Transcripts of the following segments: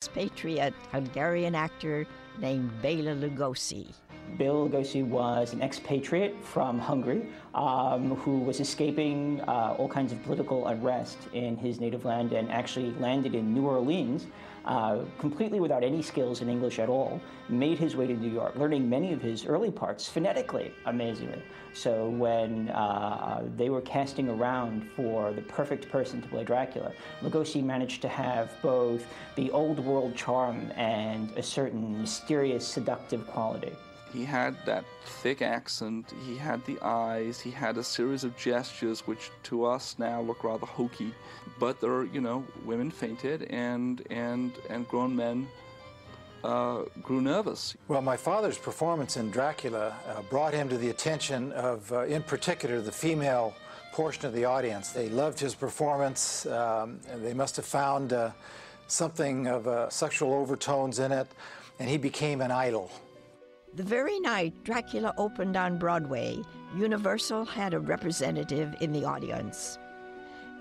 expatriate Hungarian actor named Béla Lugosi. Béla Lugosi was an expatriate from Hungary who was escaping all kinds of political unrest in his native land and actually landed in New Orleans completely without any skills in English at all, made his way to New York, learning many of his early parts phonetically, amazingly. So when they were casting around for the perfect person to play Dracula, Lugosi managed to have both the old world charm and a certain mysterious, seductive quality. He had that thick accent, he had the eyes, he had a series of gestures which to us now look rather hokey. But there are, women fainted and grown men grew nervous. Well, my father's performance in Dracula brought him to the attention of, in particular, the female portion of the audience. They loved his performance. They must have found something of sexual overtones in it, and he became an idol. The very night Dracula opened on Broadway, Universal had a representative in the audience.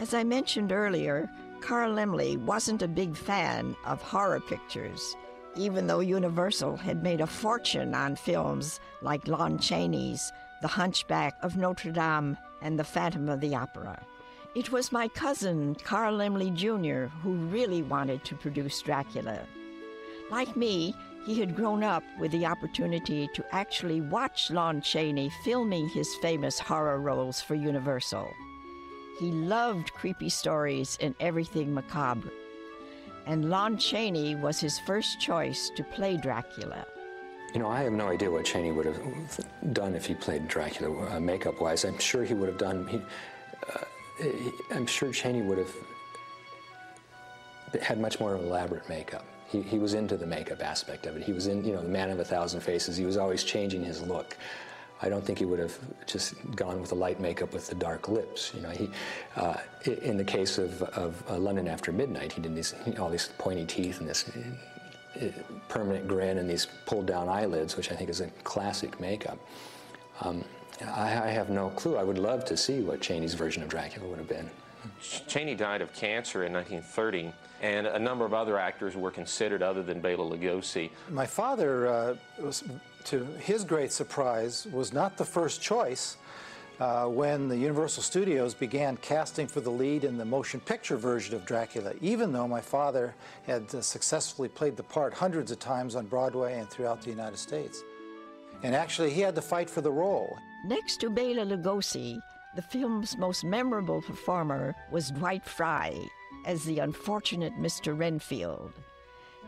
As I mentioned earlier, Carl Laemmle wasn't a big fan of horror pictures, even though Universal had made a fortune on films like Lon Chaney's The Hunchback of Notre Dame and The Phantom of the Opera. It was my cousin, Carl Laemmle Jr., who really wanted to produce Dracula. Like me, he had grown up with the opportunity to actually watch Lon Chaney filming his famous horror roles for Universal. He loved creepy stories and everything macabre. And Lon Chaney was his first choice to play Dracula. I have no idea what Chaney would have done if he played Dracula makeup-wise. I'm sure he would have done, I'm sure Chaney would have had much more elaborate makeup. He was into the makeup aspect of it. He was in, the man of a thousand faces. He was always changing his look. I don't think he would have just gone with the light makeup with the dark lips. In the case of London After Midnight, he did all these pointy teeth and this permanent grin and these pulled down eyelids, which I think is a classic makeup. I have no clue. I would love to see what Chaney's version of Dracula would have been. Chaney died of cancer in 1930, and a number of other actors were considered other than Béla Lugosi. My father, to his great surprise, was not the first choice when the Universal Studios began casting for the lead in the motion picture version of Dracula, even though my father had successfully played the part hundreds of times on Broadway and throughout the United States. And actually, he had to fight for the role. Next to Béla Lugosi, the film's most memorable performer was Dwight Frye as the unfortunate Mr. Renfield.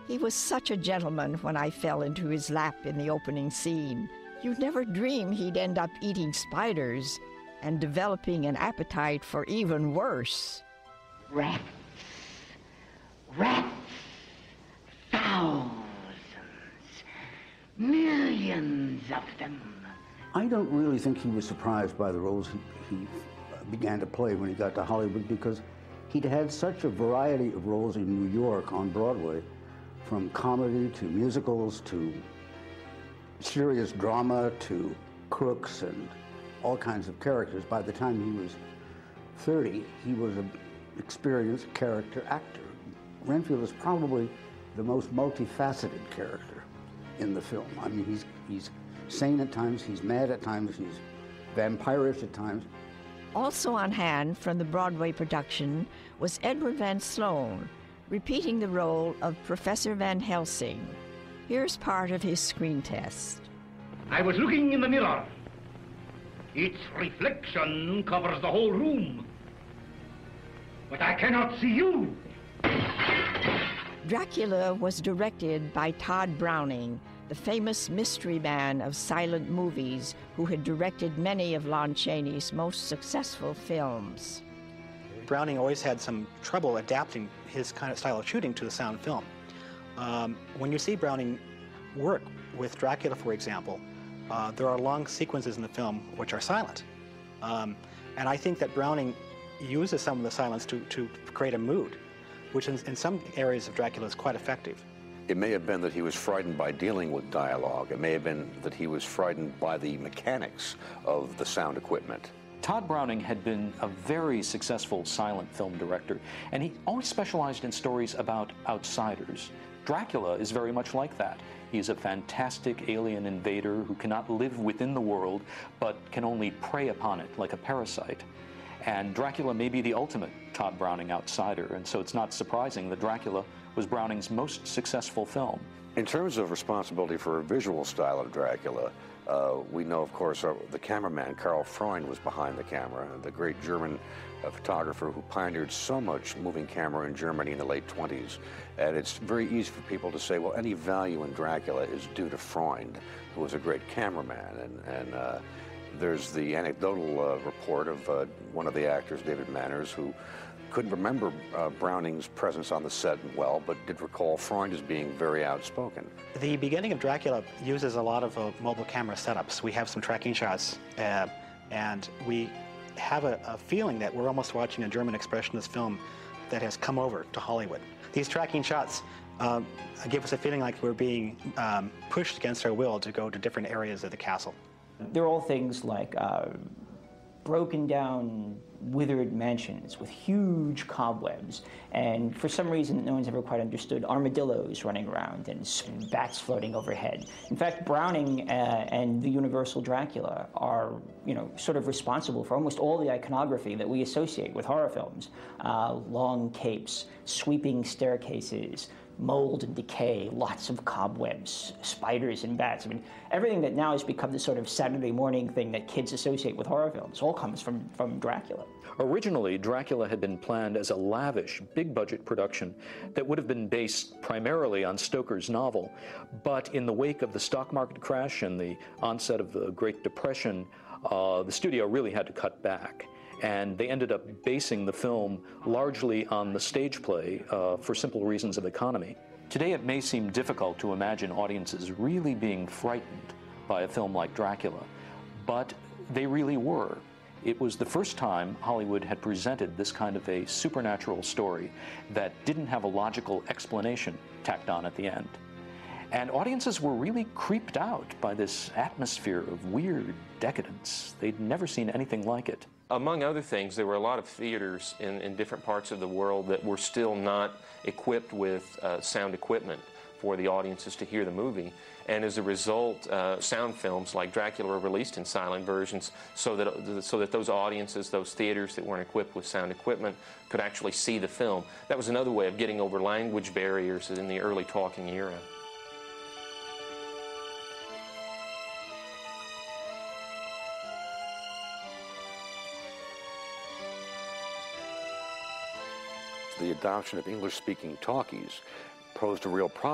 He was such a gentleman when I fell into his lap in the opening scene. You'd never dream he'd end up eating spiders and developing an appetite for even worse. Rats, thousands, millions of them. I don't really think he was surprised by the roles he began to play when he got to Hollywood, because he'd had such a variety of roles in New York on Broadway, from comedy to musicals to serious drama to crooks and all kinds of characters. By the time he was 30, he was an experienced character actor. Renfield is probably the most multifaceted character in the film. I mean, he's sane at times, he's mad at times, he's vampirish at times. Also on hand from the Broadway production was Edward Van Sloan, repeating the role of Professor Van Helsing. Here's part of his screen test. I was looking in the mirror. Its reflection covers the whole room. But I cannot see you. Dracula was directed by Todd Browning, the famous mystery man of silent movies who had directed many of Lon Chaney's most successful films. Browning always had some trouble adapting his kind of style of shooting to the sound film. When you see Browning work with Dracula, for example, there are long sequences in the film which are silent. And I think that Browning uses some of the silence to create a mood, which in some areas of Dracula is quite effective. It may have been that he was frightened by dealing with dialogue. It may have been that he was frightened by the mechanics of the sound equipment. Todd Browning had been a very successful silent film director, and he always specialized in stories about outsiders. Dracula is very much like that. He's a fantastic alien invader who cannot live within the world, but can only prey upon it like a parasite. And Dracula may be the ultimate Todd Browning outsider, and so it's not surprising that Dracula was Browning's most successful film. In terms of responsibility for a visual style of Dracula, we know, of course, the cameraman, Karl Freund, was behind the camera, the great German photographer who pioneered so much moving camera in Germany in the late 20s. And it's very easy for people to say, well, any value in Dracula is due to Freund, who was a great cameraman. And there's the anecdotal report of one of the actors, David Manners, who couldn't remember Browning's presence on the set well, but did recall Freund as being very outspoken. The beginning of Dracula uses a lot of mobile camera setups. We have some tracking shots, and we have a feeling that we're almost watching a German expressionist film that has come over to Hollywood. These tracking shots give us a feeling like we're being pushed against our will to go to different areas of the castle. They're all things like broken down, withered mansions with huge cobwebs, and for some reason no one's ever quite understood, armadillos running around and bats floating overhead. In fact, Browning and the Universal Dracula are, sort of responsible for almost all the iconography that we associate with horror films. Long capes, sweeping staircases, mold and decay, lots of cobwebs, spiders and bats. I mean, everything that now has become the sort of Saturday morning thing that kids associate with horror films all comes from Dracula. Originally, Dracula had been planned as a lavish, big-budget production that would have been based primarily on Stoker's novel. But in the wake of the stock market crash and the onset of the Great Depression, the studio really had to cut back. And they ended up basing the film largely on the stage play for simple reasons of economy. Today it may seem difficult to imagine audiences really being frightened by a film like Dracula, but they really were. It was the first time Hollywood had presented this kind of a supernatural story that didn't have a logical explanation tacked on at the end. And audiences were really creeped out by this atmosphere of weird decadence. They'd never seen anything like it. Among other things, there were a lot of theaters in different parts of the world that were still not equipped with sound equipment for the audiences to hear the movie. And as a result, sound films like Dracula were released in silent versions so that those audiences, those theaters that weren't equipped with sound equipment, could actually see the film. That was another way of getting over language barriers in the early talking era. The adoption of English-speaking talkies posed a real problem.